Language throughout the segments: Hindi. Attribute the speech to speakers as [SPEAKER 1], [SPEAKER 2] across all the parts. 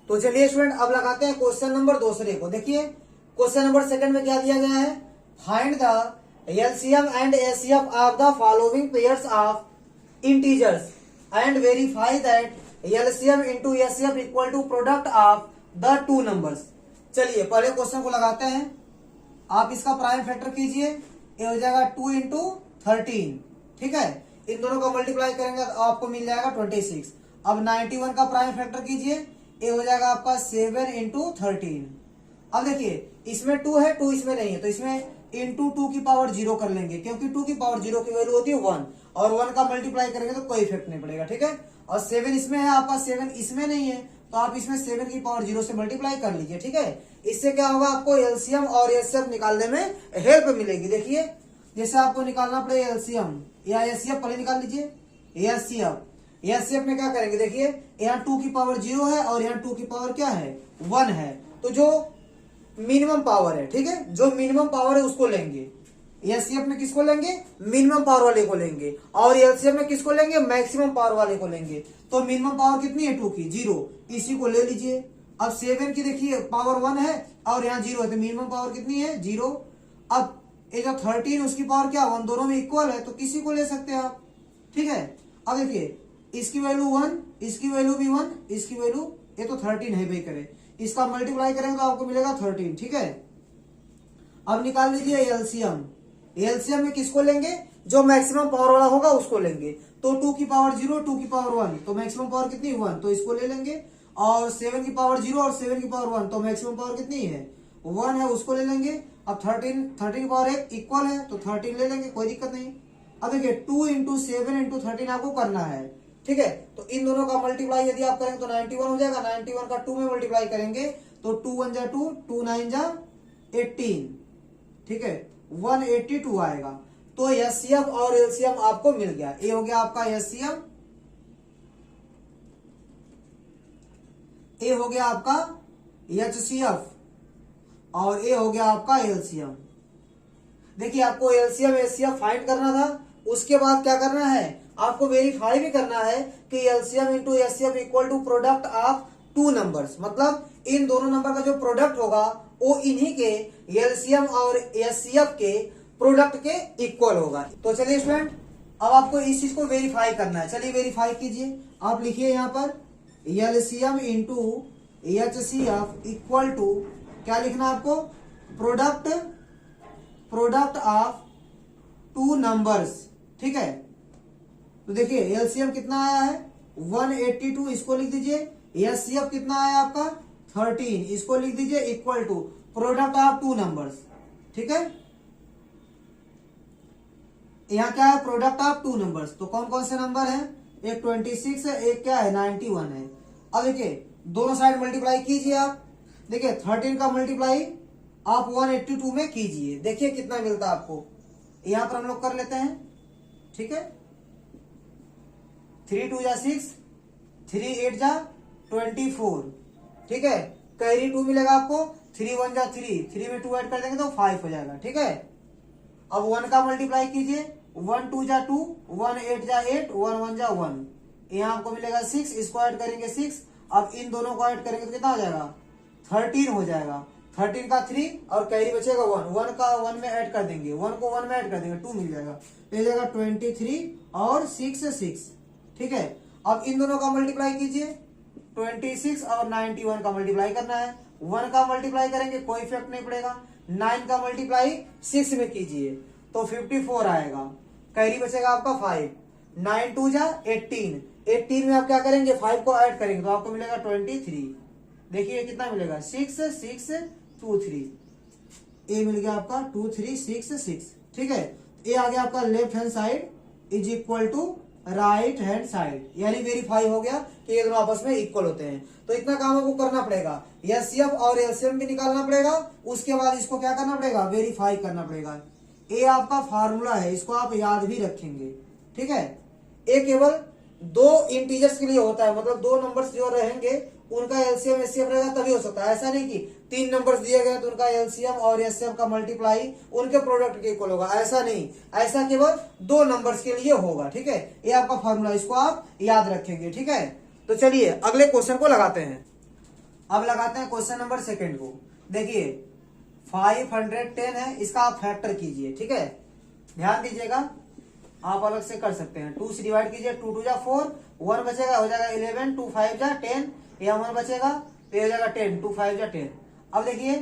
[SPEAKER 1] तो चलिए स्टूडेंट अब लगाते हैं क्वेश्चन नंबर दूसरे को। देखिए क्वेश्चन नंबर सेकंड में क्या दिया गया है, find the LCM and HCF of the following pairs of integers and verify that LCM into HCF equal to product of the two numbers. चलिए पहले क्वेश्चन को लगाते हैं। आप इसका प्राइम फैक्टर कीजिए, ये हो जाएगा 2 इंटू 13, ठीक है। इन दोनों को मल्टीप्लाई करेंगे तो आपको मिल जाएगा 26। अब 91 का प्राइम फैक्टर कीजिए, ये हो जाएगा आपका 7 इंटू 13। अब देखिए इसमें 2 है, 2 इसमें नहीं है, तो इसमें इंटू 2 की पावर 0 कर लेंगे, क्योंकि 2 की पावर 0 की वैल्यू होती है 1, और 1 का मल्टीप्लाई करेंगे तो कोई इफेक्ट नहीं पड़ेगा, ठीक है। और 7 इसमें है, आपका 7 इसमें नहीं है, तो आप इसमें 7 की पावर 0 से मल्टीप्लाई कर लीजिए, ठीक है। इससे क्या होगा, आपको एलसीएम और एचसीएफ निकालने में हेल्प मिलेगी। देखिए जैसे आपको निकालना पड़ेगा एलसीएम या एचसीएफ, पहले निकाल लीजिए एचसीएफ। एचसीएफ में क्या करेंगे, देखिए यहाँ 2 की पावर 0 है और यहाँ 2 की पावर क्या है 1 है, तो जो मिनिमम पावर है, ठीक है, जो मिनिमम पावर है उसको लेंगे। एचसीएफ में किसको लेंगे, मिनिमम पावर वाले को लेंगे, और एलसीएम में किसको लेंगे, मैक्सिमम पावर वाले को लेंगे। तो मिनिमम पावर कितनी है 2 की, 0, इसी को ले लीजिए। अब 7 की देखिए पावर 1 है और यहाँ 0 है, तो मिनिमम पावर कितनी है 0। अब ये जो 13 उसकी पावर क्या 1, दोनों में इक्वल है, तो किसी को ले सकते हैं आप, ठीक है। अब देखिए इसकी वैल्यू 1, इसकी वैल्यू भी 1, इसकी वैल्यू, ये तो 13 है भाई, करे इसका मल्टीप्लाई करेंगे तो आपको मिलेगा 13, ठीक है। अब निकाल लीजिए एलसीएम। एलसीएम में किसको लेंगे, जो मैक्सिमम पावर वाला होगा उसको लेंगे। तो 2 की पावर 0, 2 की पावर 1, तो मैक्सिमम पावर कितनी 1, तो इसको ले लेंगे। और 7 की पावर 0 और 7 की पावर 1, तो मैक्सिमम पावर कितनी है 1 है, उसको ले लेंगे। अब 13 की पावर 1 इक्वल है, तो 13 ले लेंगे, कोई दिक्कत नहीं। अब देखिए 2 इंटू 7 इंटू 13 आपको करना है, ठीक है। तो इन दोनों का मल्टीप्लाई यदि आप करेंगे तो 91 हो जाएगा। 91 का 2 में मल्टीप्लाई करेंगे तो 2 1 जा 2, 2 9 जा 18, ठीक है, 182 आएगा। तो एचसीएफ और एलसीएम आपको मिल गया। ये हो गया आपका एचसीएम, ये हो गया आपका एचसीएफ, और ये हो गया आपका एलसीएम। देखिए आपको एलसीएम एचसीएफ फाइंड करना था, उसके बाद क्या करना है, आपको वेरीफाई भी करना है कि LCM into HCF equal to product of two numbers, मतलब इन दोनों नंबर का जो प्रोडक्ट होगा वो इन्हीं के एलसीएम और एचसीएफ के प्रोडक्ट के इक्वल होगा। तो चलिए स्टूडेंट अब आपको इस चीज को वेरीफाई करना है। चलिए वेरीफाई कीजिए। आप लिखिए यहाँ पर LCM into HCF equal to क्या लिखना है आपको, प्रोडक्ट ऑफ टू नंबर्स, ठीक है। तो देखिए एलसीएम कितना आया है 182, इसको लिख दीजिए। एचसीएफ कितना आया आपका 13, इसको लिख दीजिए, equal to product of two numbers, ठीक है। यहाँ क्या है, प्रोडक्ट ऑफ टू नंबर्स, तो कौन कौन से नंबर है, एक 26 है, एक क्या है 91 है। अब देखिए दोनों साइड मल्टीप्लाई कीजिए आप। देखिए 13 का मल्टीप्लाई आप 182 में कीजिए, देखिए कितना मिलता है आपको। यहां पर हम लोग कर लेते हैं, ठीक है। 3 2 जा 6, 3 8 जा 24, ठीक है। कैरी 2 मिलेगा आपको, 3 1 जा 3, 3 में 2 ऐड कर देंगे तो 5 हो जाएगा, ठीक है। अब 1 का मल्टीप्लाई कीजिए, 1 2 जा 2, 1 8 जा 8, 1 1 जा 1, यहाँ आपको मिलेगा 6, इसको ऐड करेंगे 6। अब इन दोनों को ऐड करेंगे तो कितना हो जाएगा 13 हो जाएगा। 13 का 3 और कैरी बचेगा 1, 1 का 1 में ऐड कर देंगे, 1 को 1 में ऐड कर देंगे 2 मिल जाएगा, मिल जाएगा 23 और 6 6, ठीक है। अब इन दोनों का मल्टीप्लाई कीजिए, 26 और 91 का मल्टीप्लाई करना है। 1 का मल्टीप्लाई करेंगे कोई इफेक्ट नहीं पड़ेगा, 9 का मल्टीप्लाई 6 में कीजिए तो 54 आएगा, कैरी बचेगा आपका 5, 9 2 जा 18, 18 में आप क्या करेंगे 5 को ऐड करेंगे तो आपको मिलेगा 23। देखिए कितना मिलेगा 6 6 2 3, ए मिल गया आपका 2 3 6 6, ठीक है। ये आ गया आपका left hand side is equal to right hand side, यानी वेरीफाई हो गया कि ये दोनों आपस में इक्वल होते हैं। तो इतना काम आपको करना पड़ेगा, एचसीएफ और एलसीएम भी निकालना पड़ेगा, उसके बाद इसको क्या करना पड़ेगा, वेरीफाई करना पड़ेगा। ये आपका फार्मूला है, इसको आप याद भी रखेंगे, ठीक है। ये केवल 2 इंटीजर्स के लिए होता है, मतलब 2 नंबर्स जो रहेंगे उनका एलसीएम एचसीएफ रहेगा तभी हो सकता है। ऐसा नहीं कि 3 नंबर्स दिए गए तो उनका एलसीएम और एचसीएफ का मल्टीप्लाई उनके प्रोडक्ट के इक्वल होगा, ऐसा नहीं। ऐसा केवल 2 नंबर्स के लिए होगा, ठीक है। ये आपका फॉर्मूला, इसको आप याद रखेंगे, ठीक है। तो चलिए अगले क्वेश्चन को लगाते हैं। अब लगाते हैं क्वेश्चन नंबर सेकंड को। देखिए 510 है, इसका आप फैक्टर कीजिए, ठीक है, ध्यान दीजिएगा, आप अलग से कर सकते हैं। 2 से डिवाइड कीजिए, 2 2 जा 4, 1 बचेगा, हो जाएगा 11, 2 5 जा 10, या 1 बचेगा तो ये हो जाएगा 10, 2 5 जा 10। अब देखिए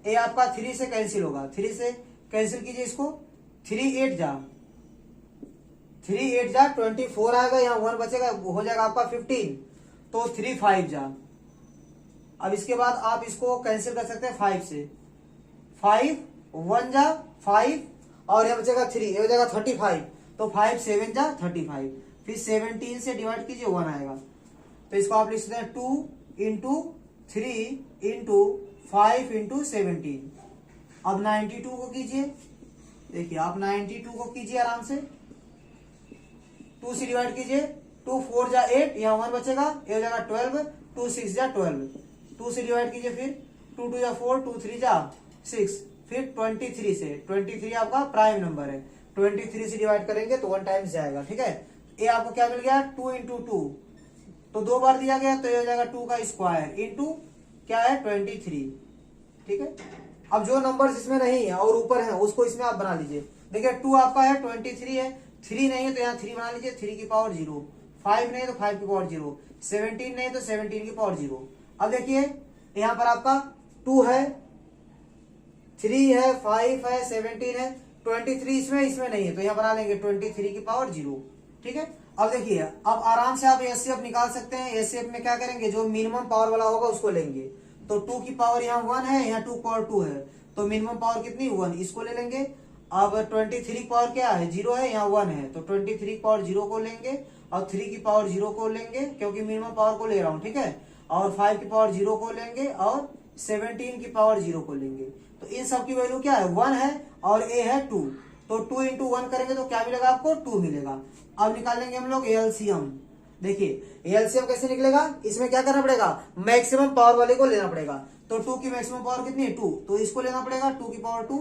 [SPEAKER 1] ये आपका 3 से कैंसिल होगा, 3 से कैंसिल कीजिए इसको, 3 8 जा 24 आएगा, यहाँ 1 बचेगा, हो जाएगा आपका 15, तो 3 5 जा। अब इसके बाद आप इसको कैंसिल कर सकते हैं 5 से, 5 1 जा 5, और यह बचेगा 3, ये हो जाएगा 35, तो 5 7 जा 35, फिर 17 से डिवाइड कीजिए 1 आएगा, तो इसको आप लिख सकते हैं 2 इंटू 3 इंटू 5 इंटू 17। अब 92 को कीजिए, देखिए आप 92 को कीजिए आराम से, 2 से डिवाइड कीजिए, 2 4 जा 8, यहाँ 1 बचेगा, ये हो जाएगा 12, 2 6 जा 12, 2 से डिवाइड कीजिए, फिर 2 2 जा 4, 2 3 जा 6, फिर 23 से, 23 आपका प्राइम नंबर है, 23 से डिवाइड करेंगे तो 1 टाइम्स जाएगा, ठीक है। ये आपको क्या मिल गया, 2 इंटू 2, तो 2 बार दिया गया, तो ये हो जाएगा 2 का स्क्वायर इंटू क्या है 23, ठीक है। अब जो नंबर इसमें नहीं है और ऊपर है उसको इसमें आप बना लीजिए। देखिए 2 आपका है, 23 है, 3 नहीं है तो यहाँ 3 बना लीजिए, 3 की पावर 0, 5 नहीं है तो 5 की पावर 0, 17 नहीं तो 17 की पावर 0। अब देखिए यहाँ पर आपका 2 है, 3 है, 5 है, 17 है, 23 इसमें नहीं है तो यहाँ बना लेंगे 23 की पावर 0, ठीक है। अब देखिए अब आराम से आप एचसीएफ निकाल सकते हैं। एचसीएफ में क्या करेंगे, जो मिनिमम पावर वाला होगा उसको लेंगे, तो 2 की पावर यहाँ 1 है, यहाँ 2 पावर 2 है, तो मिनिमम पावर कितनी 1, इसको ले लेंगे। अब 23 की पावर क्या है 0 है, यहाँ 1 है, तो 23 की पावर 0 को लेंगे और 3 की पावर 0 को लेंगे, क्योंकि मिनिमम पावर को ले रहा हूँ, ठीक है, और 5 की पावर 0 को लेंगे और 17 की पावर 0 को लेंगे। तो इन सब की वैल्यू क्या है 1 है और ए है 2, तो 2 इंटू 1 करेंगे तो क्या मिलेगा आपको 2 मिलेगा। अब निकालेंगे हम लोग एलसीएम। देखिए एलसीएम कैसे निकलेगा, इसमें क्या करना पड़ेगा, मैक्सिमम पावर वाले को लेना पड़ेगा, तो 2 की मैक्सिमम पावर कितनी है 2, तो इसको लेना पड़ेगा 2 की पावर 2।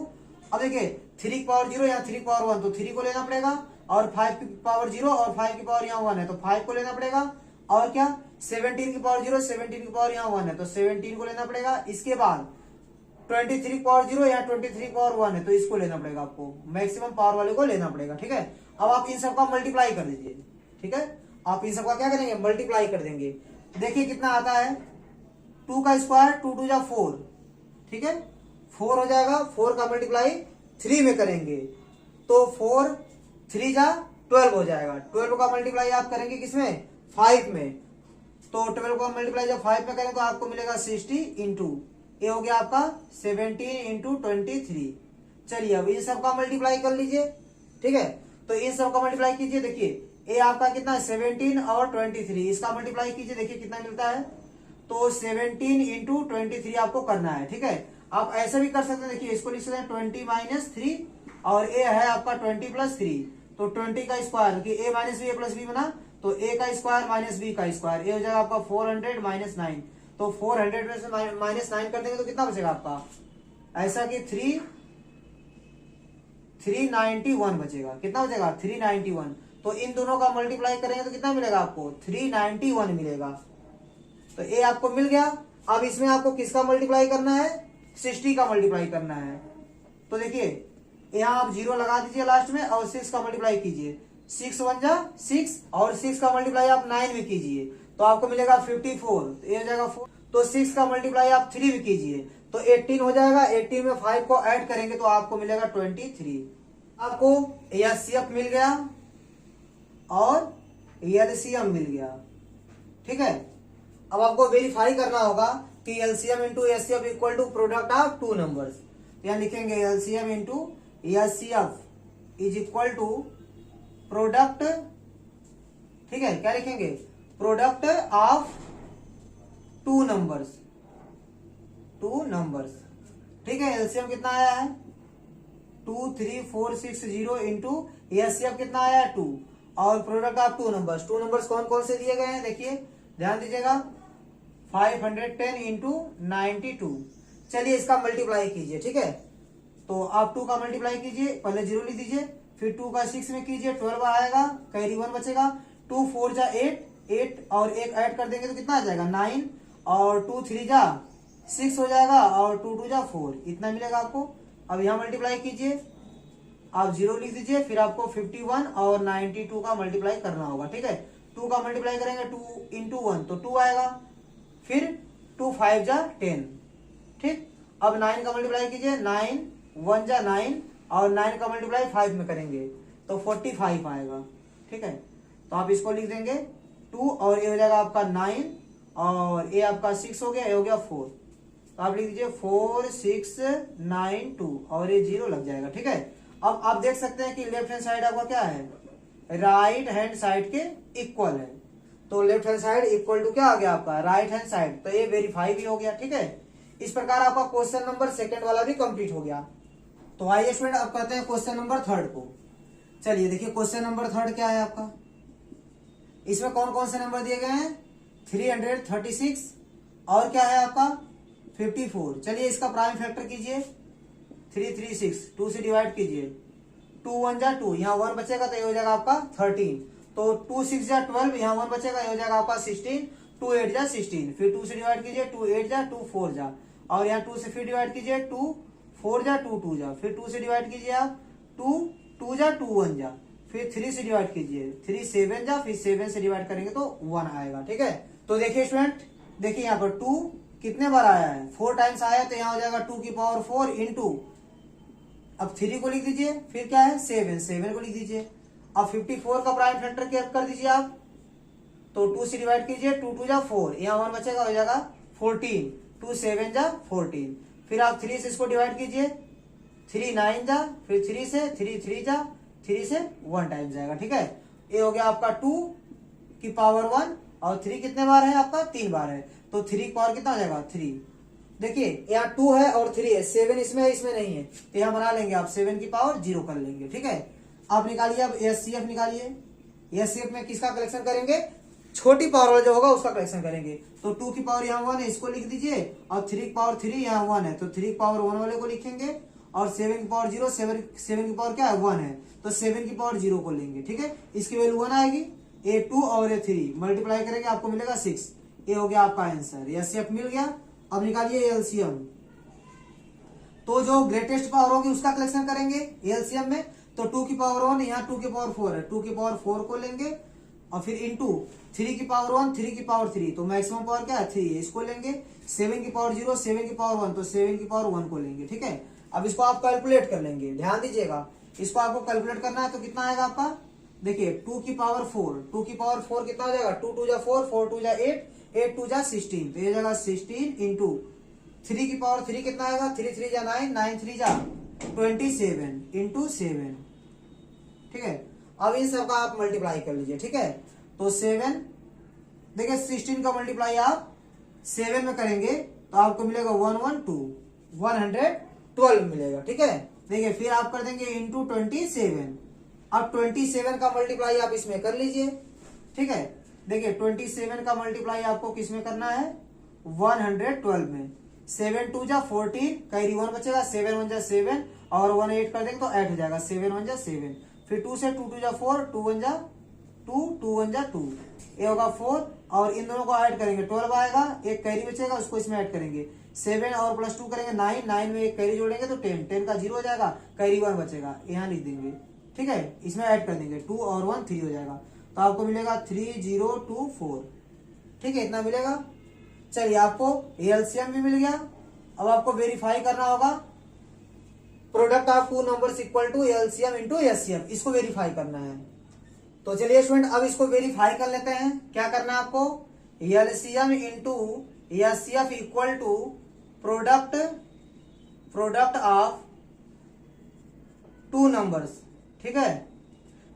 [SPEAKER 1] अब देखिए 3 की पावर 0, यहाँ 3 की पावर 1, तो 3 को लेना पड़ेगा, और 5 की पावर 0 और 5 की पावर यहाँ 1 है तो 5 को लेना पड़ेगा, और क्या 17 की पावर 0, 17 की पावर यहाँ 1 है तो 17 को लेना पड़ेगा। इसके बाद 23 की पावर 0, यहाँ 23 की पावर 1 है तो इसको लेना पड़ेगा, आपको मैक्सिमम पावर वाले को लेना पड़ेगा, ठीक है। अब आप इन सबका मल्टीप्लाई कर दीजिए, ठीक है, आप इन सबका क्या करेंगे मल्टीप्लाई कर देंगे। देखिए कितना आता है, 2 का स्क्वायर 2 2 जा 4, ठीक है, 4 हो जाएगा, 4 का मल्टीप्लाई 3 में करेंगे तो 4 3 जा 12 हो जाएगा, 12 का मल्टीप्लाई आप करेंगे किसमें 5 में, तो 12 का मल्टीप्लाई जब 5 में करेंगे तो आपको मिलेगा 60 इंटू ये हो गया आपका 17 इंटू 23। चलिए अब इन सबका मल्टीप्लाई कर लीजिए, ठीक है, तो इन सबका मल्टीप्लाई कीजिए। देखिए ये आपका कितना है 17 और 23, इसका मल्टीप्लाई कीजिए, देखिए कितना मिलता है, तो 17 इंटू 23 आपको करना है, ठीक है। आप ऐसा भी कर सकते हैं, देखिए इसको लिख सकते हैं 20 माइनस 3, और ए है आपका 20 प्लस 3, तो 20 का स्क्वायर, देखिए ए माइनस बी ए प्लस बी बना, तो ए का स्क्वायर माइनस बी का स्क्वायर, ए हो जाएगा आपका 400 माइनस 9, तो 400 में से माइनस 9 कर देंगे तो कितना बचेगा आपका, ऐसा कि 391 बचेगा, कितना बचेगा 391, तो इन दोनों का मल्टीप्लाई करेंगे तो कितना मिलेगा आपको 391 मिलेगा, तो ए आपको मिल गया। अब इसमें आपको किसका मल्टीप्लाई करना है 60 का मल्टीप्लाई करना है, तो देखिए यहाँ आप 0 लगा दीजिए लास्ट में और 6 का मल्टीप्लाई कीजिए, 6 1 जा 6 और 6 का मल्टीप्लाई आप 9 में कीजिए तो आपको मिलेगा 54, तो ये हो जाएगा 4, तो 6 का मल्टीप्लाई आप 3 में कीजिए तो 18 हो जाएगा, 18 में 5 को ऐड करेंगे तो आपको मिलेगा 23। आपको एचसीएफ मिल गया और एलसीएम मिल गया, ठीक है। अब आपको वेरीफाई करना होगा कि LCM into HCF equal to product of 2 numbers, यहाँ लिखेंगे LCM into HCF is equal to product, ठीक है, क्या लिखेंगे प्रोडक्ट ऑफ 2 नंबर्स, ठीक है। एलसीएम कितना आया है 23460 इंटू एचसीएफ कितना आया है 2, और प्रोडक्ट ऑफ 2 नंबर्स कौन कौन से दिए गए हैं, देखिए ध्यान दीजिएगा 510 इंटू 92। चलिए इसका मल्टीप्लाई कीजिए, ठीक है, तो आप 2 का मल्टीप्लाई कीजिए, पहले 0 लिख दीजिए, फिर 2 का 6 में कीजिए 12 आएगा, कैरी 1 बचेगा, 2 4 जा 8 और 1 ऐड कर देंगे तो कितना आ जाएगा 9, और 2 3 जा 6 हो जाएगा और 2 2 जा 4, इतना मिलेगा आपको। अब यहाँ मल्टीप्लाई कीजिए, आप 0 लिख दीजिए, फिर आपको 51 और 92 का मल्टीप्लाई करना होगा, ठीक है। 2 का मल्टीप्लाई करेंगे 2 इंटू 1 तो 2 आएगा, फिर 2 5 जा 10, ठीक। अब 9 का मल्टीप्लाई कीजिए, 9 1 जा 9 और 9 का मल्टीप्लाई 5 में करेंगे तो 45 आएगा, ठीक है। तो आप इसको लिख देंगे 2 और ये हो जाएगा आपका 9 और ये आपका 6 हो गया, ये हो गया 4, तो आप लिख दीजिए 4 6 9 2 और ये 0 लग जाएगा, ठीक है। अब आप देख सकते हैं कि लेफ्ट हैंड साइड आपका क्या है, राइट हैंड साइड के इक्वल है, तो left hand side equal to क्या आ गया आपका, राइट हैंड साइड, तो ये वेरीफाई भी हो गया, ठीक है। इस प्रकार आपका क्वेश्चन नंबर सेकंड वाला भी कंप्लीट हो गया। तो आइए स्टूडेंट अब करते हैं क्वेश्चन नंबर थर्ड को। चलिए देखिए क्वेश्चन नंबर थर्ड क्या है आपका, इसमें कौन कौन से नंबर दिए गए हैं, 336 और क्या है आपका 54। चलिए इसका प्राइम फैक्टर कीजिए, 336 2 से डिवाइड कीजिए, 2 1 जा 2, यहाँ 1 बचेगा तो ये हो जाएगा आपका 13, तो 2 6 जा 12, यहाँ 1 बचेगा, ये हो जाएगा आपका 16, 2 8 जा 16, फिर 2 से डिवाइड कीजिए, 2 8 जा 2 4 जा, और यहाँ 2 से फिर डिवाइड कीजिए, 2 4 जा 2 2 जा, फिर 2 से डिवाइड कीजिए आप 2 2 जा 2 1 जा, फिर 3 से डिवाइड कीजिए, 3 7 जा, फिर 7 से डिवाइड करेंगे तो 1 आएगा, ठीक है। तो देखिए स्टूडेंट, देखिए यहाँ पर 2 कितने बार आया है, 4 टाइम्स आया, तो यहाँ हो जाएगा 2 की पावर 4 इंटू, अब 3 को लिख दीजिए, फिर क्या है 7 को लिख दीजिए, अब 54 का प्राइम फैक्टर क्या कर दीजिए आप, तो 2 से डिवाइड कीजिए, 2 2 जा 4, यहाँ 1 बचेगा, हो जाएगा 14, 2 7 जा 14, फिर आप 3 से इसको डिवाइड कीजिए, 3 9 जा, फिर 3 से 3 3 जा, 3 से 1 टाइम जाएगा, ठीक है। ये हो गया आपका 2 की पावर 1 और 3 कितने बार है आपका 3 बार है, तो 3 की पावर कितना हो जाएगा 3। देखिए यहाँ 2 है और 3 है, 7 इसमें है, इसमें नहीं है, तो यहाँ बना लेंगे आप 7 की पावर 0 कर लेंगे, ठीक है। आप निकालिए, अब एचसीएफ निकालिए, एचसीएफ में किसका कलेक्शन करेंगे, छोटी पावर वाला जो होगा उसका कलेक्शन करेंगे, तो 2 की पावर यहाँ 1 है, इसको लिख दीजिए, और 3 की पावर 3 यहाँ 1 है, तो 3 की पावर 1 वाले को लिखेंगे, और 7 की पावर 0, 7 की पावर क्या है 1 है, तो 7 की पावर 0 को लेंगे, ठीक है। इसकी वैल्यू 1 आएगी, ये 2 और ये 3 मल्टीप्लाई करेंगे आपको मिलेगा 6, ये हो गया आपका आंसर, एचसीएफ मिल गया। अब निकालिए एलसीएम, तो जो ग्रेटेस्ट पावर होगी उसका कलेक्शन करेंगे एलसीएम में, तो 2 की पावर 1 यहाँ 2 की पावर 4 है, 2 की पावर 4 को लेंगे, और फिर इंटू 3 की पावर 1, 3 की पावर 3, तो मैक्सिमम पावर क्या है 3 है, इसको लेंगे, 7 की पावर 0, 7 की पावर 1, तो 7 की पावर 1 को लेंगे, ठीक है। अब इसको आप कैलकुलेट कर लेंगे, ध्यान दीजिएगा, इसको आपको कैलकुलेट करना है, तो कितना आएगा आपका, देखिए 2 की पावर 4, 2 की पावर 4 कितना हो जाएगा, 2 2 जा 4, 4 2 जा 8, 8 2 जा 16, तो ये जाएगा 16 इंटू 3 की पावर 3 कितना आएगा, 3 3 जा 9, 9 3 जा 27 इंटू 7, ठीक है। अब इन सबका आप मल्टीप्लाई कर लीजिए, ठीक है। तो 7, देखिए 16 का मल्टीप्लाई आप 7 में करेंगे तो आपको मिलेगा 112 मिलेगा, ठीक है। देखिए फिर आप कर देंगे इंटू 27, अब 27 का मल्टीप्लाई आप इसमें कर लीजिए, ठीक है। देखिए 27 का मल्टीप्लाई आपको किस में करना है, 112 में, 7 2 जा 14, कैरी 1 बचेगा, 7 1 जा 7 और 1 8 कर देंगे तो 8 हो जाएगा, 7 1 जा 7, फिर 2 से 2 2 जा 4, 2 1 जा 2, 2 1 जा 2, ये होगा 4, और इन दोनों को ऐड करेंगे 12 आएगा, एक कैरी बचेगा उसको इसमें ऐड करेंगे, 7 और प्लस 2 करेंगे 9, 9 में एक कैरी जोड़ेंगे तो 10, 10 का 0 हो जाएगा, कैरी 1 बचेगा, यहाँ लिख देंगे, ठीक है। इसमें ऐड कर देंगे 2 और 1 3 हो जाएगा, तो आपको मिलेगा 3024, ठीक है, इतना मिलेगा। चलिए आपको एलसीएम भी मिल गया। अब आपको वेरीफाई करना होगा product of two numbers equal to LCM into HCF, इसको वेरीफाई करना है। तो चलिए स्टूडेंट अब इसको वेरीफाई कर लेते हैं। क्या करना है आपको, LCM into HCF equal to product of two numbers, ठीक है।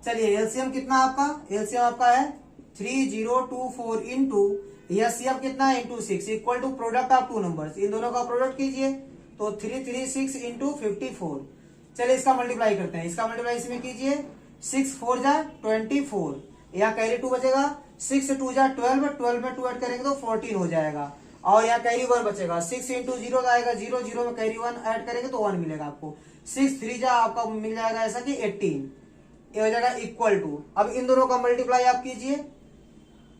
[SPEAKER 1] चलिए एलसीएम कितना आपका, एलसीएम आपका है 3024 इंटू एचसीएफ कितना है into 6 equal to product of two numbers, इन दोनों का प्रोडक्ट कीजिए तो 336 इंटू 54। चलिए इसका मल्टीप्लाई करते हैं, इसका मल्टीप्लाई इसमें कीजिए, 6 4 जा 24, यहाँ कैरी 2 बचेगा, 6 2 जा 12, 12 में 2 ऐड करेंगे तो 14 हो जाएगा, और यहाँ कैरी 1 बचेगा, 6 इंटू 0 आएगा 0, 0 में कैरी 1 ऐड करेंगे तो 1 मिलेगा आपको, 6 3 जा आपका मिल जाएगा ऐसा कि 18, ये हो जाएगा इक्वल टू। अब इन दोनों का मल्टीप्लाई आप कीजिए,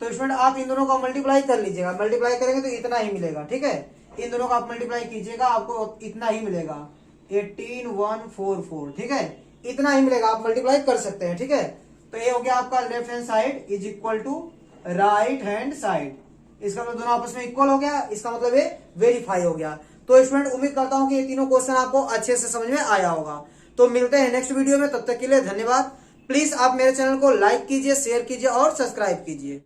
[SPEAKER 1] तो स्टूडेंट आप इन दोनों का मल्टीप्लाई कर लीजिएगा, मल्टीप्लाई करेंगे तो इतना ही मिलेगा, ठीक है। इन दोनों का आप मल्टीप्लाई कीजिएगा, आपको इतना ही मिलेगा 18144। ठीक है, इतना ही मिलेगा, आप मल्टीप्लाई कर सकते हैं। ठीक है, तो ये हो गया आपका left hand side is equal to right hand side. इसका मतलब दोनों आपस में इक्वल हो गया, इसका मतलब ये वेरीफाई हो गया। तो स्टूडेंट उम्मीद करता हूं कि ये तीनों क्वेश्चन आपको अच्छे से समझ में आया होगा। तो मिलते हैं नेक्स्ट वीडियो में, तब तक के लिए धन्यवाद। प्लीज आप मेरे चैनल को लाइक कीजिए, शेयर कीजिए और सब्सक्राइब कीजिए।